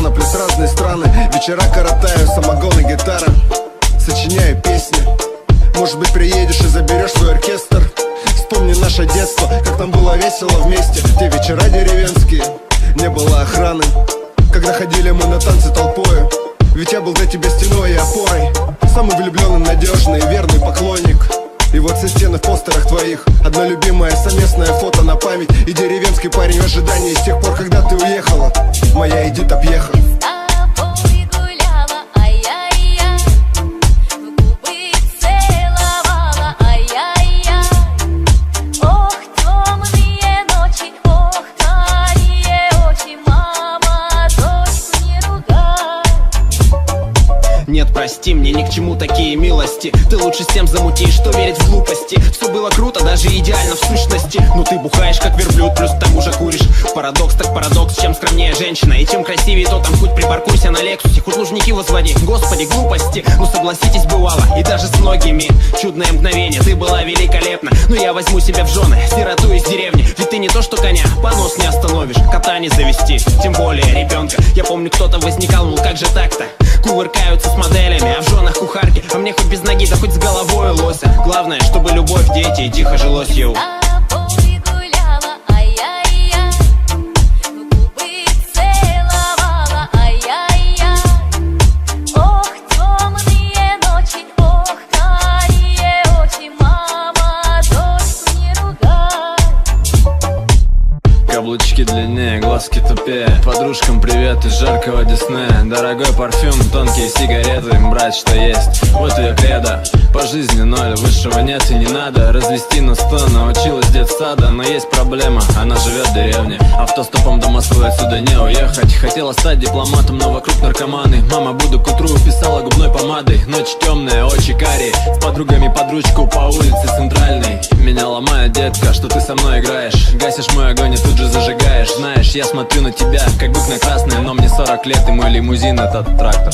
рано, плюс разные страны. Вечера коротаю, самогон и гитара. Сочиняю песни. Может быть, приедешь и заберешь свой оркестр. Вспомни наше детство, как нам было весело вместе. Те вечера деревенские, не было охраны, когда ходили мы на танцы толпою. Ведь я был для тебя стеной и опорой, самый влюбленный, надежный и верный поклонник. И вот все стены в постерах твоих, одно любимое совместное фото на память. И деревенский парень в ожидании с тех пор, когда ты уехала. Моя Эдит Пьеха. Нет, прости, мне ни к чему такие милости. Ты лучше с тем замутишь, что верить в глупости. Все было круто, даже идеально в сущности. Но ты бухаешь как верблюд, плюс к тому же куришь. Парадокс так парадокс, чем скромнее женщина и чем красивее, то там хоть припаркуйся на Лексусе, хоть лужники возводи. Господи, глупости, ну согласитесь, бывало. И даже с многими чудное мгновение. Ты была великолепна, но я возьму себя в жены сироту из деревни. Ведь ты не то что коня, понос не остановишь, кота не завести, тем более ребенка. Я помню, кто-то возникал, мол, как же так-то? Кувыркаются с моделями, а в женах кухарки. А мне хоть без ноги, да хоть с головой лося. Главное, чтобы любовь, дети и тихо жилось, йоу. Каблучки длиннее, глазки тупее. Подружкам привет из жаркого Диснея. Дорогой парфюм, тонкие сигареты, брать что есть, вот ее кредо. По жизни ноль, высшего нет и не надо. Развести на 100, научилась детсада. Но есть проблема, она живет в деревне. Автостопом до Москвы отсюда не уехать. Хотела стать дипломатом, но вокруг наркоманы. Мама, буду к утру, писала губной помадой. Ночь темная, очи карие. С подругами под ручку по улице Центральной. Меня ломает, детка, что ты со мной играешь. Гасишь мой огонь и тут же зажигаешь. Знаешь, я смотрю на тебя, как бык на красное. Но мне 40 лет и мой лимузин этот трактор.